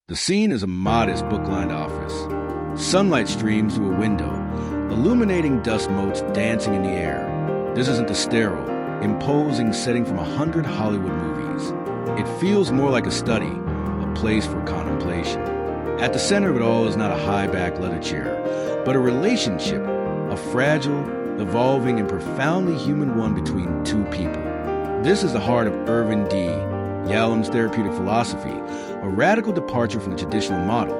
The scene is a modest book-lined office. Sunlight streams through a window, illuminating dust motes dancing in the air. This isn't the sterile, imposing setting from 100 Hollywood movies. It feels more like a study, a place for contemplation. At the center of it all is not a high-back leather chair, but a relationship, a fragile, evolving, and profoundly human one between two people. This is the heart of Irvin D. Yalom's therapeutic philosophy, a radical departure from the traditional model,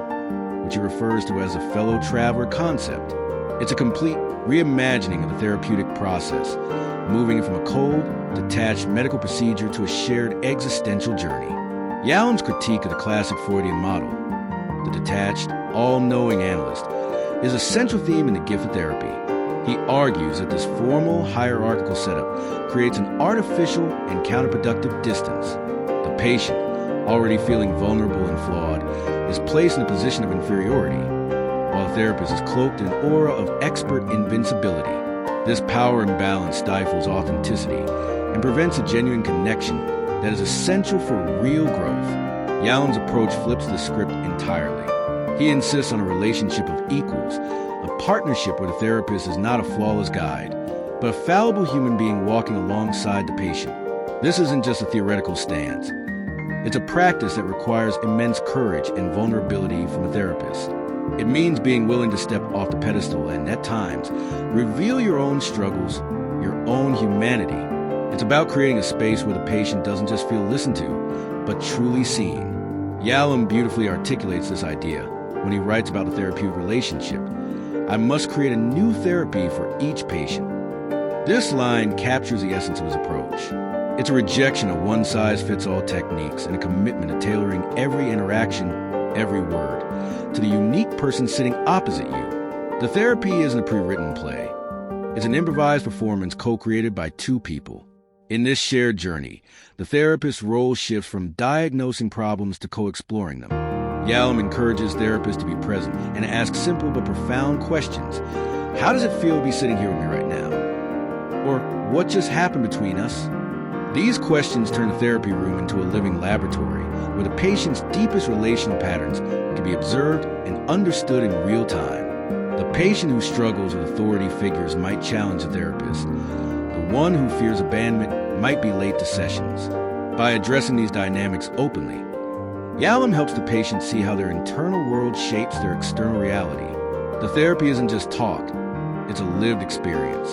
which he refers to as a fellow traveler concept. It's a complete reimagining of the therapeutic process, moving it from a cold, detached medical procedure to a shared existential journey. Yalom's critique of the classic Freudian model, the detached, all-knowing analyst, is a central theme in the gift of therapy. He argues that this formal, hierarchical setup creates an artificial and counterproductive distance. The patient, already feeling vulnerable and flawed, is placed in a position of inferiority, while the therapist is cloaked in an aura of expert invincibility. This power imbalance stifles authenticity and prevents a genuine connection that is essential for real growth. Yalom's approach flips the script entirely. He insists on a relationship of equals, a partnership where the therapist is not a flawless guide, but a fallible human being walking alongside the patient. This isn't just a theoretical stance. It's a practice that requires immense courage and vulnerability from a therapist. It means being willing to step off the pedestal and, at times, reveal your own struggles, your own humanity. It's about creating a space where the patient doesn't just feel listened to, but truly seen. Yalom beautifully articulates this idea when he writes about the therapeutic relationship. I must create a new therapy for each patient. This line captures the essence of his approach. It's a rejection of one-size-fits-all techniques and a commitment to tailoring every interaction, every word, to the unique person sitting opposite you. The therapy isn't a pre-written play. It's an improvised performance co-created by two people. In this shared journey, the therapist's role shifts from diagnosing problems to co-exploring them. Yalom encourages therapists to be present and ask simple but profound questions. How does it feel to be sitting here with me right now? Or what just happened between us? These questions turn the therapy room into a living laboratory where the patient's deepest relational patterns can be observed and understood in real time. The patient who struggles with authority figures might challenge the therapist. The one who fears abandonment might be late to sessions. By addressing these dynamics openly, Yalom helps the patient see how their internal world shapes their external reality. The therapy isn't just talk, it's a lived experience.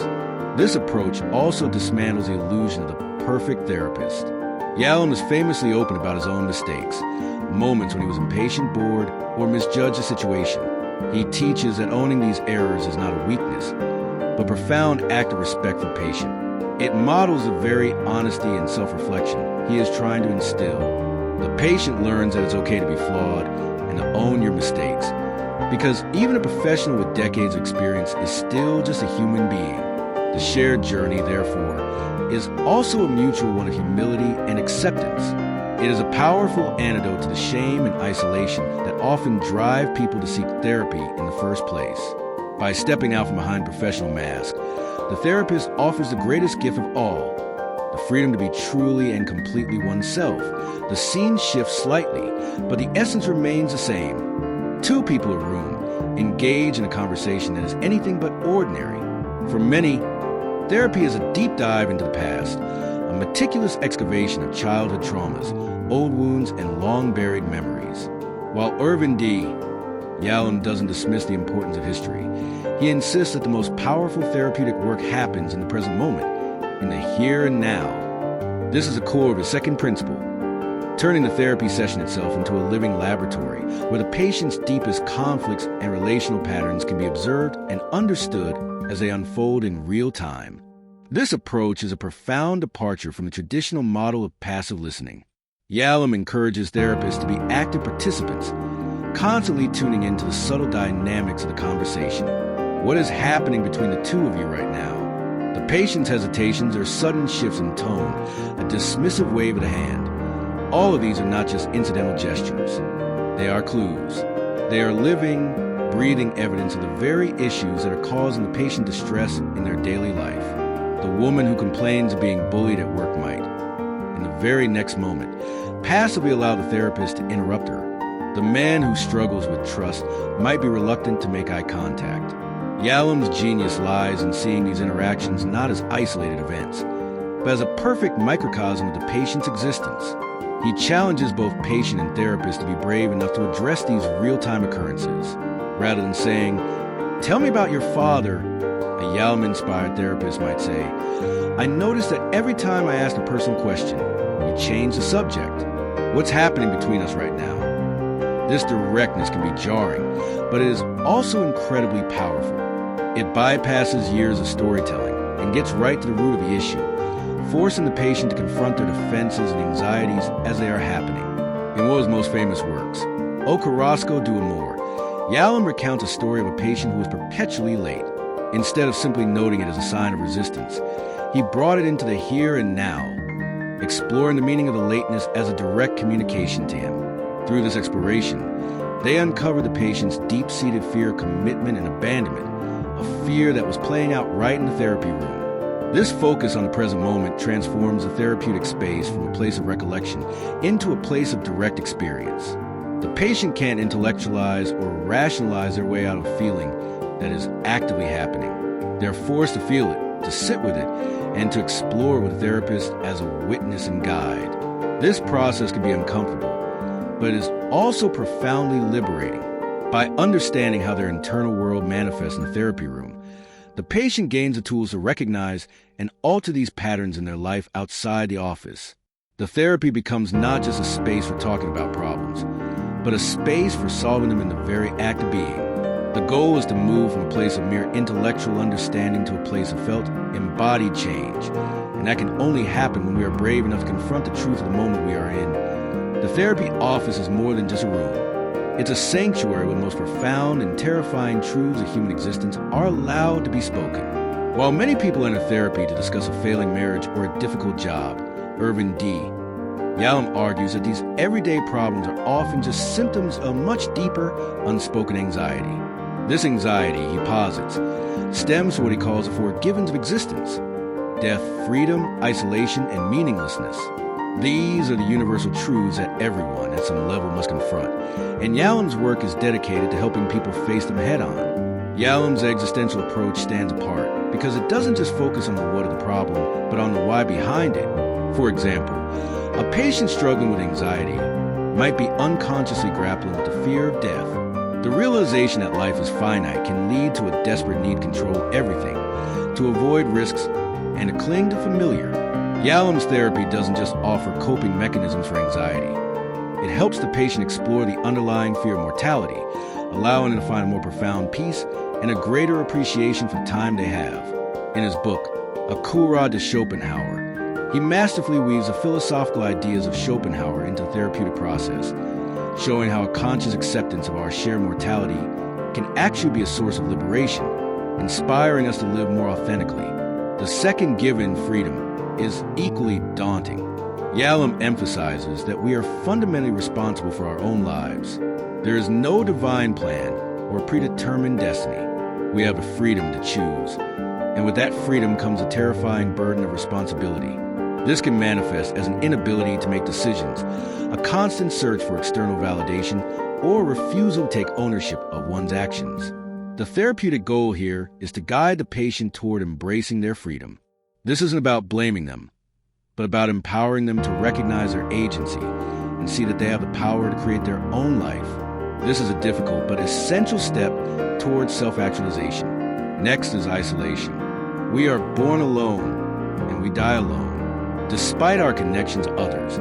This approach also dismantles the illusion of the perfect therapist. Yalom is famously open about his own mistakes, moments when he was impatient, bored, or misjudged a situation. He teaches that owning these errors is not a weakness, but a profound act of respect for the patient. It models the very honesty and self-reflection he is trying to instill. The patient learns that it's okay to be flawed and to own your mistakes, because even a professional with decades of experience is still just a human being. The shared journey, therefore, is also a mutual one of humility and acceptance. It is a powerful antidote to the shame and isolation that often drive people to seek therapy in the first place. By stepping out from behind professional masks, the therapist offers the greatest gift of all, the freedom to be truly and completely oneself. The scene shifts slightly, but the essence remains the same. Two people in a room engage in a conversation that is anything but ordinary. For many, therapy is a deep dive into the past, a meticulous excavation of childhood traumas, old wounds, and long-buried memories. While Irvin D. Yalom doesn't dismiss the importance of history, he insists that the most powerful therapeutic work happens in the present moment, in the here and now. This is the core of his second principle, turning the therapy session itself into a living laboratory where the patient's deepest conflicts and relational patterns can be observed and understood as they unfold in real time. This approach is a profound departure from the traditional model of passive listening. Yalom encourages therapists to be active participants, constantly tuning into the subtle dynamics of the conversation. What is happening between the two of you right now? The patient's hesitations or sudden shifts in tone, a dismissive wave of the hand. All of these are not just incidental gestures. They are clues. They are living, breathing evidence of the very issues that are causing the patient distress in their daily life. The woman who complains of being bullied at work might, in the very next moment, passively allow the therapist to interrupt her. The man who struggles with trust might be reluctant to make eye contact. Yalom's genius lies in seeing these interactions not as isolated events, but as a perfect microcosm of the patient's existence. He challenges both patient and therapist to be brave enough to address these real-time occurrences. Rather than saying, "Tell me about your father," a Yalom-inspired therapist might say, "I notice that every time I ask a personal question, you change the subject. What's happening between us right now?" This directness can be jarring, but it is also incredibly powerful. It bypasses years of storytelling and gets right to the root of the issue, forcing the patient to confront their defenses and anxieties as they are happening. In one of his most famous works, O Carrasco do Amor, Yalom recounts a story of a patient who was perpetually late. Instead of simply noting it as a sign of resistance, he brought it into the here and now, exploring the meaning of the lateness as a direct communication to him. Through this exploration, they uncovered the patient's deep-seated fear of commitment and abandonment, a fear that was playing out right in the therapy room. This focus on the present moment transforms the therapeutic space from a place of recollection into a place of direct experience. The patient can't intellectualize or rationalize their way out of a feeling that is actively happening. They're forced to feel it, to sit with it, and to explore with a therapist as a witness and guide. This process can be uncomfortable, but it is also profoundly liberating. By understanding how their internal world manifests in the therapy room, the patient gains the tools to recognize and alter these patterns in their life outside the office. The therapy becomes not just a space for talking about problems, but a space for solving them in the very act of being. The goal is to move from a place of mere intellectual understanding to a place of felt, embodied change. And that can only happen when we are brave enough to confront the truth of the moment we are in. The therapy office is more than just a room. It's a sanctuary where the most profound and terrifying truths of human existence are allowed to be spoken. While many people enter therapy to discuss a failing marriage or a difficult job, Irvin D, Yalom argues that these everyday problems are often just symptoms of much deeper, unspoken anxiety. This anxiety, he posits, stems from what he calls the four givens of existence: death, freedom, isolation, and meaninglessness. These are the universal truths that everyone at some level must confront, and Yalom's work is dedicated to helping people face them head-on. Yalom's existential approach stands apart because it doesn't just focus on the what of the problem, but on the why behind it. For example, a patient struggling with anxiety might be unconsciously grappling with the fear of death. The realization that life is finite can lead to a desperate need to control everything, to avoid risks, and to cling to familiar. Yalom's therapy doesn't just offer coping mechanisms for anxiety. It helps the patient explore the underlying fear of mortality, allowing them to find a more profound peace and a greater appreciation for the time they have. In his book, A Courage de Schopenhauer, he masterfully weaves the philosophical ideas of Schopenhauer into the therapeutic process, showing how a conscious acceptance of our shared mortality can actually be a source of liberation, inspiring us to live more authentically. The second given, freedom, is equally daunting. Yalom emphasizes that we are fundamentally responsible for our own lives. There is no divine plan or predetermined destiny. We have the freedom to choose, and with that freedom comes a terrifying burden of responsibility. This can manifest as an inability to make decisions, a constant search for external validation, or a refusal to take ownership of one's actions. The therapeutic goal here is to guide the patient toward embracing their freedom. This isn't about blaming them, but about empowering them to recognize their agency and see that they have the power to create their own life. This is a difficult but essential step towards self-actualization. Next is isolation. We are born alone and we die alone. Despite our connection to others,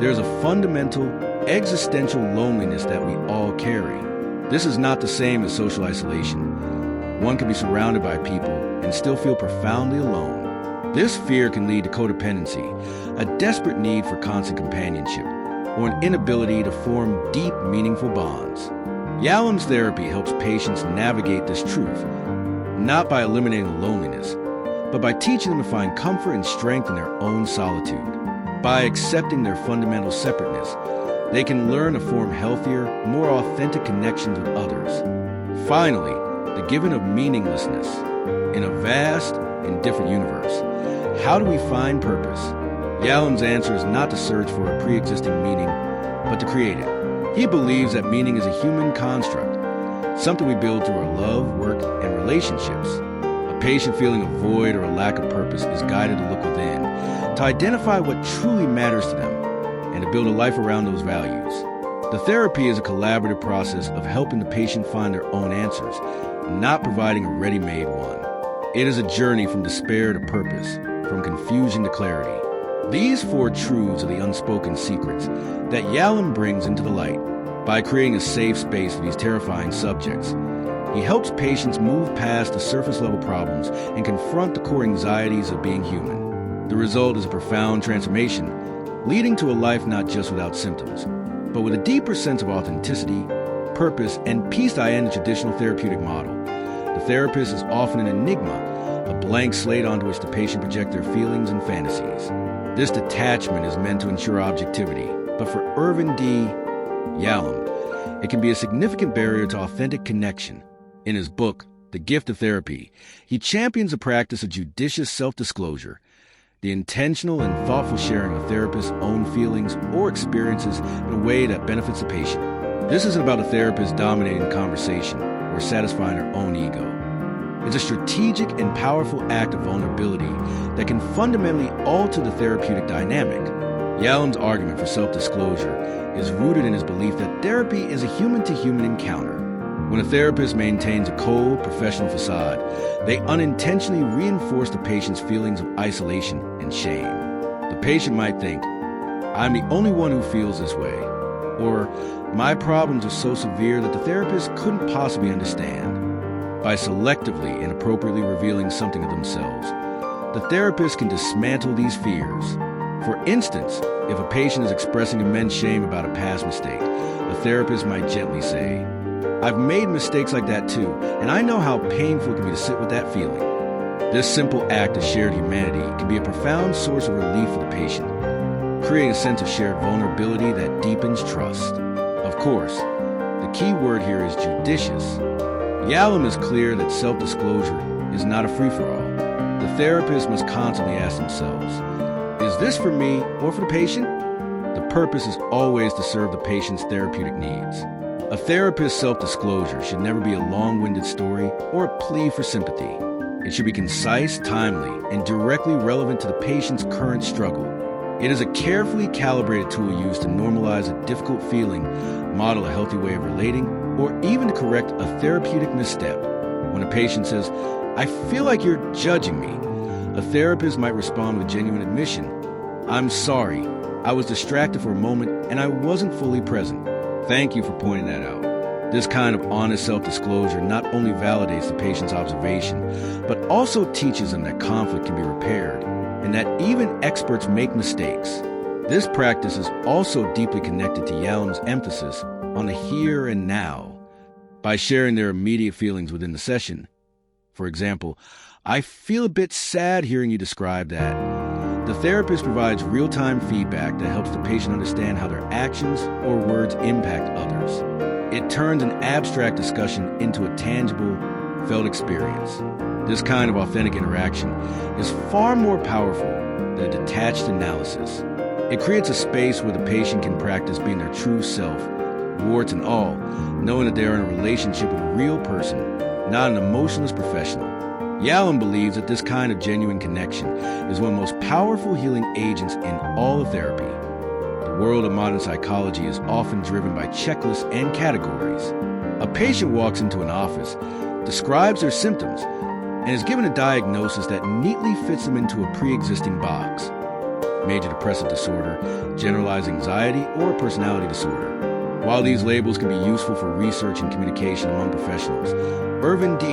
there is a fundamental, existential loneliness that we all carry. This is not the same as social isolation. One can be surrounded by people and still feel profoundly alone. This fear can lead to codependency, a desperate need for constant companionship, or an inability to form deep, meaningful bonds. Yalom's therapy helps patients navigate this truth, not by eliminating the loneliness, but by teaching them to find comfort and strength in their own solitude. By accepting their fundamental separateness, they can learn to form healthier, more authentic connections with others. Finally, the given of meaninglessness. In a vast and different universe, how do we find purpose? Yalom's answer is not to search for a pre-existing meaning, but to create it. He believes that meaning is a human construct, something we build through our love, work, and relationships. A patient feeling a void or a lack of purpose is guided to look within, to identify what truly matters to them, and to build a life around those values. The therapy is a collaborative process of helping the patient find their own answers, not providing a ready-made one. It is a journey from despair to purpose, from confusion to clarity. These 4 truths are the unspoken secrets that Yalom brings into the light. By creating a safe space for these terrifying subjects, he helps patients move past the surface-level problems and confront the core anxieties of being human. The result is a profound transformation, leading to a life not just without symptoms, but with a deeper sense of authenticity, purpose, and peace that in the traditional therapeutic model. The therapist is often an enigma, a blank slate onto which the patient projects their feelings and fantasies. This detachment is meant to ensure objectivity, but for Irvin D. Yalom, it can be a significant barrier to authentic connection. In his book, The Gift of Therapy, he champions the practice of judicious self-disclosure, the intentional and thoughtful sharing of therapist's own feelings or experiences in a way that benefits the patient. This isn't about a therapist dominating the conversation or satisfying her own ego. It's a strategic and powerful act of vulnerability that can fundamentally alter the therapeutic dynamic. Yalom's argument for self-disclosure is rooted in his belief that therapy is a human-to-human encounter. When a therapist maintains a cold, professional facade, they unintentionally reinforce the patient's feelings of isolation and shame. The patient might think, "I'm the only one who feels this way," or "My problems are so severe that the therapist couldn't possibly understand." By selectively and appropriately revealing something of themselves, the therapist can dismantle these fears. For instance, if a patient is expressing immense shame about a past mistake, the therapist might gently say, "I've made mistakes like that too, and I know how painful it can be to sit with that feeling." This simple act of shared humanity can be a profound source of relief for the patient, creating a sense of shared vulnerability that deepens trust. Of course, the key word here is judicious. Yalom is clear that self-disclosure is not a free-for-all. The therapist must constantly ask themselves, is this for me or for the patient? The purpose is always to serve the patient's therapeutic needs. A therapist's self-disclosure should never be a long-winded story or a plea for sympathy. It should be concise, timely, and directly relevant to the patient's current struggle. It is a carefully calibrated tool used to normalize a difficult feeling, model a healthy way of relating, or even to correct a therapeutic misstep. When a patient says, "I feel like you're judging me," a therapist might respond with genuine admission, "I'm sorry, I was distracted for a moment and I wasn't fully present. Thank you for pointing that out." This kind of honest self-disclosure not only validates the patient's observation, but also teaches them that conflict can be repaired and that even experts make mistakes. This practice is also deeply connected to Yalom's emphasis on the here and now. By sharing their immediate feelings within the session, for example, "I feel a bit sad hearing you describe that," the therapist provides real-time feedback that helps the patient understand how their actions or words impact others. It turns an abstract discussion into a tangible, felt experience. This kind of authentic interaction is far more powerful than a detached analysis. It creates a space where the patient can practice being their true self, warts and all, knowing that they are in a relationship with a real person, not an emotionless professional. Yalom believes that this kind of genuine connection is one of the most powerful healing agents in all of therapy. The world of modern psychology is often driven by checklists and categories. A patient walks into an office, describes their symptoms, and is given a diagnosis that neatly fits them into a pre-existing box: major depressive disorder, generalized anxiety, or a personality disorder. While these labels can be useful for research and communication among professionals, Irvin D.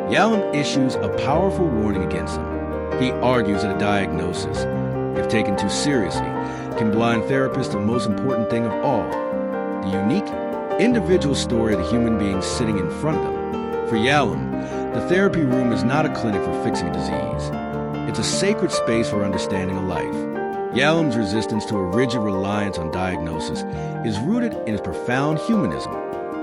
Yalom issues a powerful warning against them. He argues that a diagnosis, if taken too seriously, can blind therapists to the most important thing of all: the unique, individual story of the human being sitting in front of them. For Yalom, the therapy room is not a clinic for fixing a disease. It's a sacred space for understanding a life. Yalom's resistance to a rigid reliance on diagnosis is rooted in his profound humanism.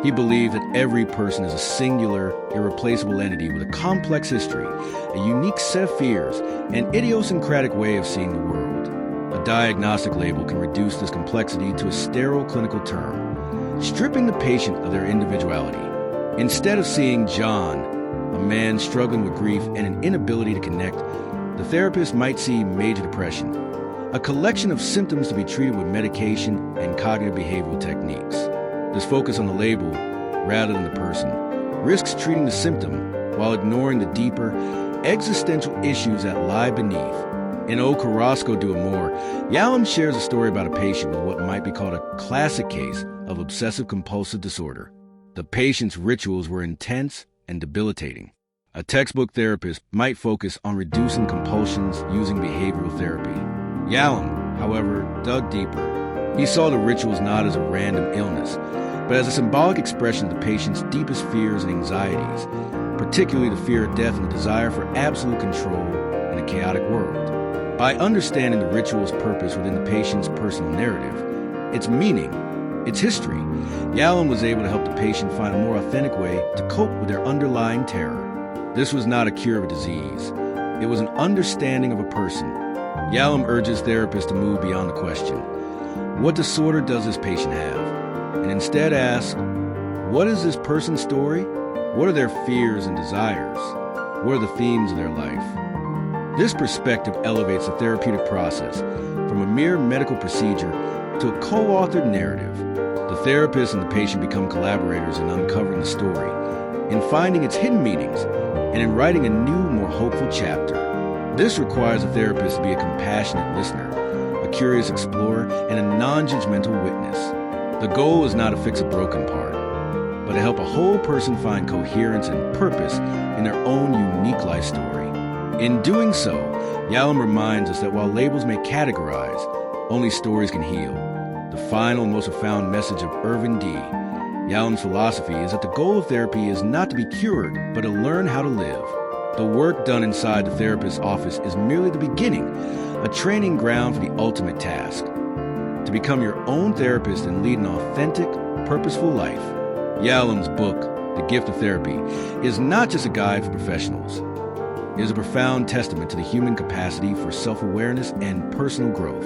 He believes that every person is a singular, irreplaceable entity with a complex history, a unique set of fears, and idiosyncratic way of seeing the world. A A diagnostic label can reduce this complexity to a sterile clinical term, stripping the patient of their individuality. Instead of seeing John, a man struggling with grief and an inability to connect, the therapist might see major depression, a collection of symptoms to be treated with medication and cognitive behavioral techniques. This focus on the label, rather than the person, risks treating the symptom while ignoring the deeper, existential issues that lie beneath. In O Carrasco do Amor, Yalom shares a story about a patient with what might be called a classic case of obsessive-compulsive disorder. The patient's rituals were intense and debilitating. A textbook therapist might focus on reducing compulsions using behavioral therapy. Yalom, however, dug deeper. He saw the rituals not as a random illness, but as a symbolic expression of the patient's deepest fears and anxieties, particularly the fear of death and the desire for absolute control in a chaotic world. By understanding the ritual's purpose within the patient's personal narrative, its meaning, its history, Yalom was able to help the patient find a more authentic way to cope with their underlying terror. This was not a cure of a disease. It was an understanding of a person. Yalom urges therapists to move beyond the question, what disorder does this patient have? And instead ask, what is this person's story? What are their fears and desires? What are the themes of their life? This perspective elevates the therapeutic process from a mere medical procedure to a co-authored narrative. The therapist and the patient become collaborators in uncovering the story, in finding its hidden meanings, and in writing a new, more hopeful chapter. This requires a therapist to be a compassionate listener, a curious explorer, and a non-judgmental witness. The goal is not to fix a broken part, but to help a whole person find coherence and purpose in their own unique life story. In doing so, Yalom reminds us that while labels may categorize, only stories can heal. The final and most profound message of Irvin D. Yalom's philosophy is that the goal of therapy is not to be cured, but to learn how to live. The work done inside the therapist's office is merely the beginning, a training ground for the ultimate task. To become your own therapist and lead an authentic, purposeful life. Yalom's book, The Gift of Therapy, is not just a guide for professionals. It is a profound testament to the human capacity for self-awareness and personal growth.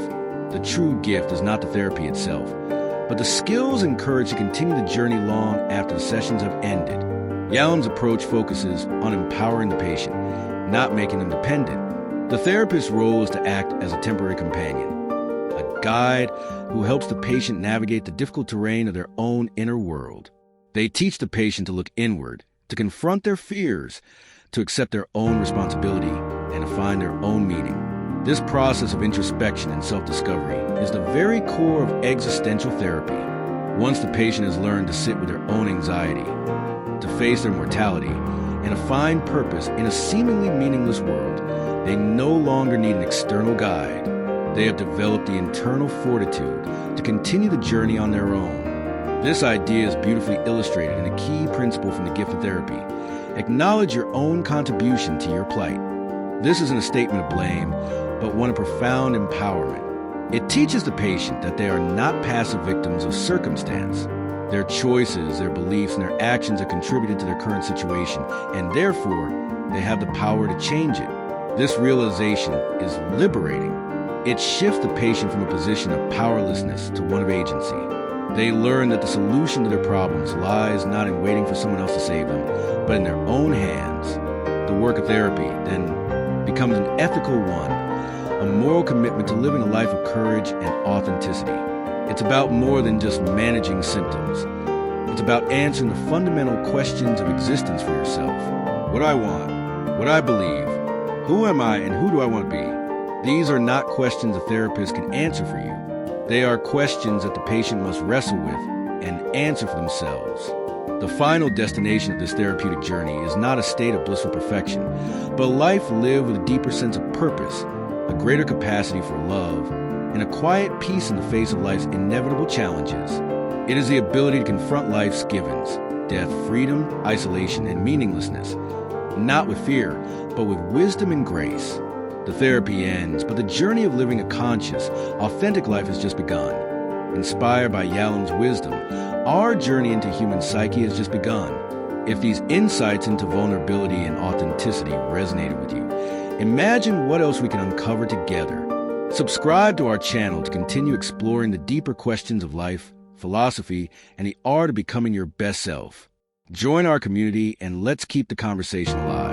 The true gift is not the therapy itself, but the skills and courage to continue the journey long after the sessions have ended. Yalom's approach focuses on empowering the patient, not making them dependent. The therapist's role is to act as a temporary companion, a guide who helps the patient navigate the difficult terrain of their own inner world. They teach the patient to look inward, to confront their fears, to accept their own responsibility, and to find their own meaning. This process of introspection and self-discovery is the very core of existential therapy. Once the patient has learned to sit with their own anxiety, to face their mortality, and to find purpose in a seemingly meaningless world, they no longer need an external guide. They have developed the internal fortitude to continue the journey on their own. This idea is beautifully illustrated in a key principle from the Gift of Therapy. Acknowledge your own contribution to your plight. This isn't a statement of blame, but one of profound empowerment. It teaches the patient that they are not passive victims of circumstance. Their choices, their beliefs, and their actions have contributed to their current situation, and therefore, they have the power to change it. This realization is liberating. It shifts the patient from a position of powerlessness to one of agency. They learn that the solution to their problems lies not in waiting for someone else to save them, but in their own hands. The work of therapy then becomes an ethical one, a moral commitment to living a life of courage and authenticity. It's about more than just managing symptoms. It's about answering the fundamental questions of existence for yourself. What do I want? What do I believe? Who am I and who do I want to be? These are not questions a therapist can answer for you. They are questions that the patient must wrestle with and answer for themselves. The final destination of this therapeutic journey is not a state of blissful perfection, but a life lived with a deeper sense of purpose, a greater capacity for love, and a quiet peace in the face of life's inevitable challenges. It is the ability to confront life's givens, death, freedom, isolation, and meaninglessness, not with fear, but with wisdom and grace. The therapy ends, but the journey of living a conscious, authentic life has just begun. Inspired by Yalom's wisdom, our journey into human psyche has just begun. If these insights into vulnerability and authenticity resonated with you, imagine what else we can uncover together. Subscribe to our channel to continue exploring the deeper questions of life, philosophy, and the art of becoming your best self. Join our community and let's keep the conversation alive.